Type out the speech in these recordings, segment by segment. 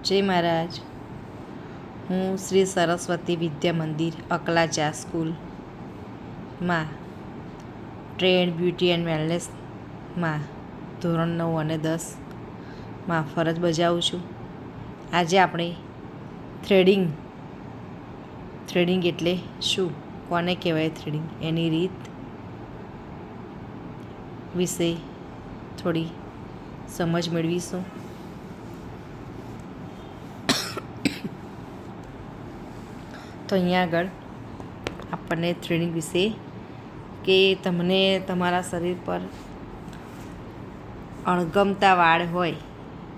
જય મહારાજ. હું શ્રી સરસ્વતી વિદ્યા મંદિર અકલાચા સ્કૂલમાં ટ્રેન્ડ બ્યુટી એન્ડ વેલનેસમાં ધોરણ 9 અને 10માં ફરજ બજાવું છું. આજે આપણે થ્રેડિંગ એટલે શું, કોને કહેવાય થ્રેડિંગ, એની રીત વિશે થોડી સમજ મેળવીશું. તો અહીંયા આગળ આપણને થ્રેડિંગ વિશે કે તમને તમારા શરીર પર અણગમતા વાળ હોય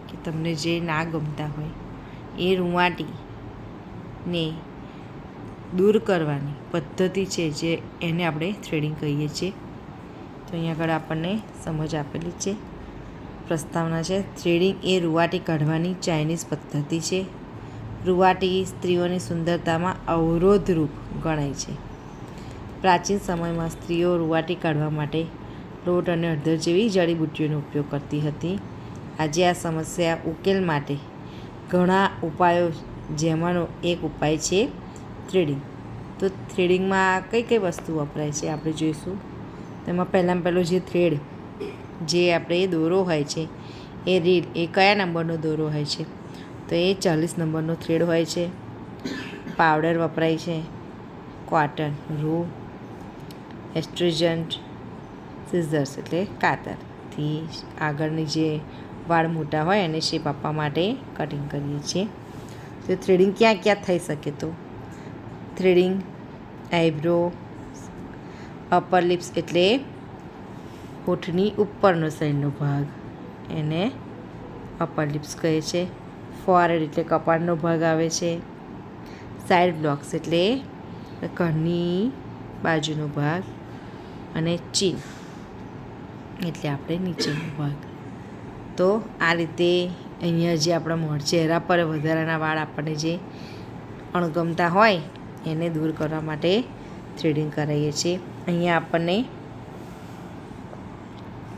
કે તમને જે ના ગમતા હોય એ રૂંવાટીને દૂર કરવાની પદ્ધતિ છે, જે એને આપણે થ્રેડિંગ કહીએ છીએ. તો અહીંયા આગળ આપણને સમજ આપેલી છે, પ્રસ્તાવના છે. થ્રેડિંગ એ રૂંવાટી કાઢવાની ચાઇનીઝ પદ્ધતિ છે. રૂંવાટી સ્ત્રીઓની સુંદરતામાં અવરોધરૂપ ગણાય છે. પ્રાચીન સમયમાં સ્ત્રીઓ રૂંવાટી કાઢવા માટે લોટ અને હળદર જેવી જડીબુટ્ટીઓનો ઉપયોગ કરતી હતી. આજે આ સમસ્યા ઉકેલ માટે ઘણા ઉપાયો, જેમાંનો એક ઉપાય છે થ્રેડિંગ. તો થ્રેડિંગમાં કઈ કઈ વસ્તુ વપરાય છે આપણે જોઈશું. તેમાં પહેલો જે થ્રેડ, જે આપણે દોરો હોય છે, એ રીલ એ કયા નંબરનો દોરો હોય છે, તો એ 40 નંબરનો થ્રેડ હોય છે. પાવડર વપરાય છે, કોટન, રૂ, એસ્ટ્રીજન્ટ, સિઝર્સ એટલે કાતરથી આગળની જે વાળ મોટા હોય એને શેપ આપવા માટે કટિંગ કરીએ છીએ. તો થ્રેડિંગ ક્યાં ક્યાં થઈ શકે, તો થ્રેડિંગ આઈબ્રો, અપર લિપ્સ એટલે હોઠની ઉપરનો સાઈડનો ભાગ, એને અપર લિપ્સ કહે છે. ફોરહેડ એટલે કપાળનો ભાગ આવે છે. સાઈડ બ્લોક્સ એટલે કણની બાજુનો ભાગ, અને ચીન એટલે આપણે નીચેનો ભાગ. તો આ રીતે અહીંયા જે આપણા ચહેરા પર વધારાના વાળ આપણને જે અણગમતા હોય એને દૂર કરવા માટે થ્રેડિંગ કરાવીએ છીએ. અહીંયા આપણને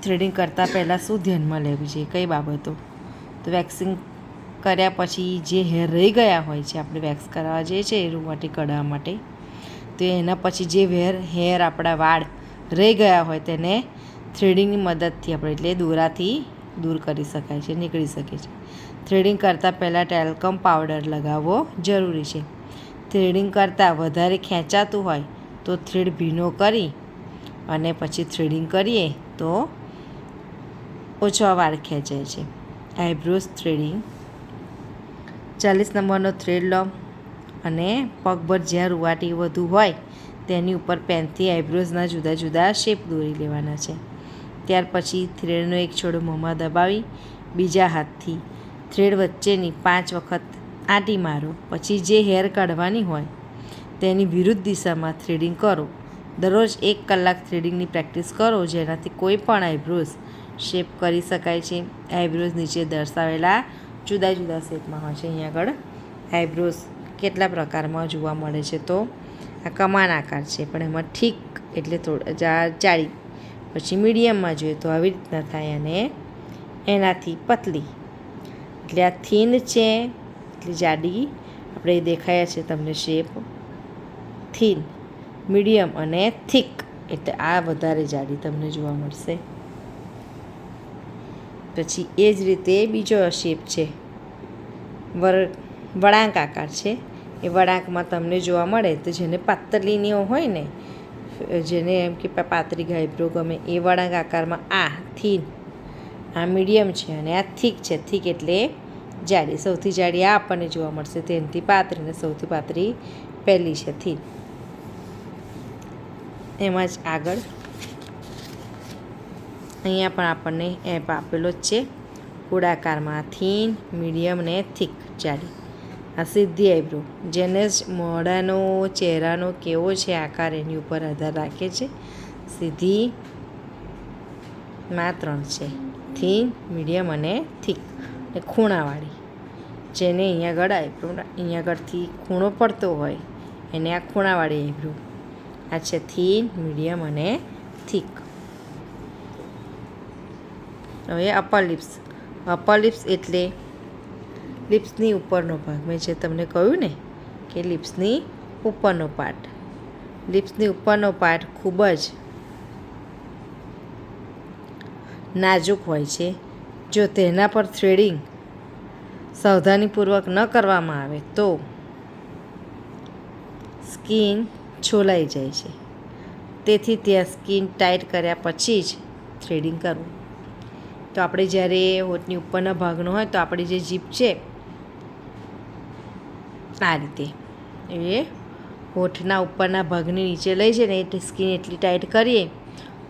થ્રેડિંગ કરતાં પહેલાં શું ધ્યાનમાં લેવું જોઈએ, કઈ બાબતો, તો વેક્સિંગ કર્યા પછી જે હેર રહી ગયા હોય છે, આપણે વેક્સ કરાવવા જઈએ છીએ રૂંવાટી કઢાવવા માટે, તો એના પછી જે હેર આપણા વાળ રહી ગયા હોય તેને થ્રેડિંગની મદદથી આપણે એટલે દોરાથી દૂર કરી શકાય છે, નીકળી શકે છે. થ્રેડિંગ કરતાં પહેલાં ટેલ્કમ પાવડર લગાવવો જરૂરી છે. થ્રેડિંગ કરતાં વધારે ખેંચાતું હોય તો થ્રેડ ભીનો કરી અને પછી થ્રેડિંગ કરીએ તો ઓછા વાળ ખેંચાય છે. આઈબ્રોઝ થ્રેડિંગ 40 નંબરનો થ્રેડ લો અને પગભર જ્યાં રૂંવાટી વધુ હોય તેની ઉપર પેનથી આઈબ્રોઝના જુદા જુદા શેપ દોરી લેવાના છે. ત્યાર પછી થ્રેડનો એક છોડો મોંમાં દબાવી બીજા હાથથી થ્રેડ વચ્ચેની 5 વખત આંટી મારો. પછી જે હેર કાઢવાની હોય તેની વિરુદ્ધ દિશામાં થ્રેડિંગ કરો. દરરોજ 1 કલાક થ્રેડિંગની પ્રેક્ટિસ કરો, જેનાથી કોઈ પણ આઈબ્રોઝ શેપ કરી શકાય છે. આઈબ્રોઝ નીચે દર્શાવેલા જુદા જુદા શેપમાં હોય છે. અહીંયા આગળ આઈબ્રોઝ કેટલા પ્રકારમાં જોવા મળે છે, તો આ કમાન આકાર છે, પણ એમાં ઠીક એટલે જાડી, પછી મીડિયમમાં જોઈએ તો આવી રીતના થાય, અને એનાથી પતલી એટલે આ થીન છે, એટલે જાડી આપણે દેખાયા છે તમને શેપ, થીન, મીડિયમ અને થીક એટલે આ વધારે જાડી તમને જોવા મળશે. પછી એ જ રીતે બીજો શેપ છે, વળાંક આકાર છે. એ વળાંકમાં તમને જોવા મળે તો જેને પાતળીનીઓ હોય ને, જેને એમ કે પાતળી આઈબ્રો ગમે, એ વળાંક આકારમાં આ થીન, આ મીડિયમ છે, અને આ થીક છે. થીક એટલે જાડી, સૌથી જાડી આ આપણને જોવા મળશે, તેનાથી પાતળી, અને સૌથી પાતળી પહેલી છે થીન. એમાં જ આગળ અહીંયા પણ આપણને એપ આપેલો જ છે, ગોળાકારમાં થીન, મીડિયમ ને થીક, જાડી. આ સીધી આઈબ્રો, જેને મોઢાનો ચહેરાનો કેવો છે આકાર એની ઉપર આધાર રાખે છે. સીધી માં 3 છે, થીન, મીડિયમ અને થીક. અને ખૂણાવાળી, જેને અહીંયા આગળ આઈબ્રો, અહીંયા આગળથી ખૂણો પડતો હોય એને આ ખૂણાવાળી આઈબ્રો. આ છે થીન, મીડિયમ અને થીક. હવે અપર લિપ્સ એટલે લિપ્સની ઉપરનો ભાગ મેં જે તમને કહ્યું ને કે લિપ્સની ઉપરનો પાર્ટ, લિપ્સની ઉપરનો પાર્ટ ખૂબ જ નાજુક હોય છે. જો તેના પર થ્રેડિંગ સાવધાનીપૂર્વક ન કરવામાં આવે તો સ્કિન છોલાઈ જાય છે. તેથી ત્યાં સ્કિન ટાઈટ કર્યા પછી જ થ્રેડિંગ કરવું. તો આપણે જ્યારે હોઠની ઉપરના ભાગનો હોય તો આપણી જે જીભ છે આ રીતે એ હોઠના ઉપરના ભાગની નીચે લઈ જઈને એટલે સ્કિન એટલી ટાઈટ કરીએ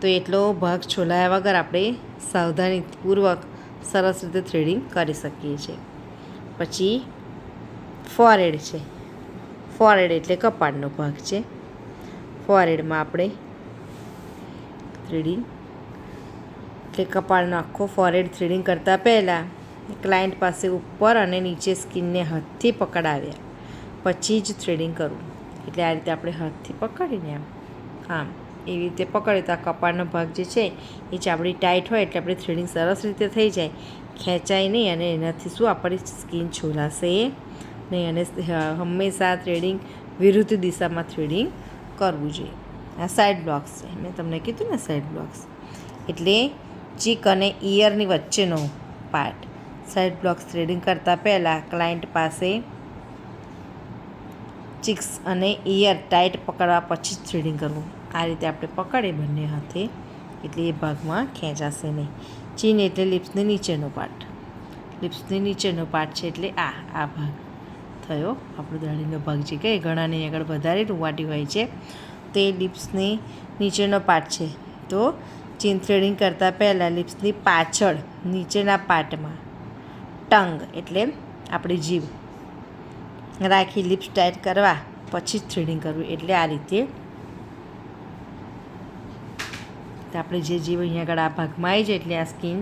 તો એટલો ભાગ છોલાયા વગર આપણે સાવધાનીપૂર્વક સરસ રીતે થ્રેડિંગ કરી શકીએ છીએ. પછી ફોરહેડ છે. ફોરહેડ એટલે કપાળનો ભાગ છે. ફોરહેડમાં આપણે થ્રેડિંગ એટલે કપાળનો આખો ફોરહેડ થ્રેડિંગ કરતાં પહેલાં ક્લાયન્ટ પાસે ઉપર અને નીચે સ્કિનને હાથથી પકડાવ્યા પછી જ થ્રેડિંગ કરવું. એટલે આ રીતે આપણે હાથથી પકડીને આમ એવી રીતે પકડીએ તો આ કપાળનો ભાગ જે છે એ ચામડી ટાઈટ હોય એટલે આપણી થ્રેડિંગ સરસ રીતે થઈ જાય, ખેંચાય નહીં અને એનાથી શું આપણી સ્કિન છોલાશે નહીં. અને હંમેશા થ્રેડિંગ વિરુદ્ધ દિશામાં થ્રેડિંગ કરવું જોઈએ. આ સાઈડ બ્લોક્સ છે, મેં તમને કીધું ને સાઈડ બ્લોક્સ એટલે ચીક અને ઇયરની વચ્ચેનો પાર્ટ. સાઈડ બ્લોક્સ થ્રેડિંગ કરતાં પહેલાં ક્લાયન્ટ પાસે ચીક્સ અને ઇયર ટાઈટ પકડવા પછી જ થ્રેડિંગ કરવું. આ રીતે આપણે પકડીએ બંને હાથે એટલે એ ભાગમાં ખેંચાશે નહીં. ચીન એટલે લિપ્સની નીચેનો પાર્ટ. લિપ્સની નીચેનો પાર્ટ છે એટલે આ ભાગ થયો આપણો દાઢીનો ભાગ જે કે ઘણાની આગળ વધારે રૂંવાટી હોય છે તે લિપ્સની નીચેનો પાર્ટ છે. તો ચીન થ્રેડિંગ કરતાં પહેલાં લિપ્સની પાછળ નીચેના પાર્ટમાં ટંગ એટલે આપણી જીભ રાખી લિપ્સ ટાઈટ કરવા પછી જ થ્રેડિંગ કરવું. એટલે આ રીતે આપણે જે જીભ અહીંયા આગળ આ ભાગમાં આવી જાય એટલે આ સ્કિન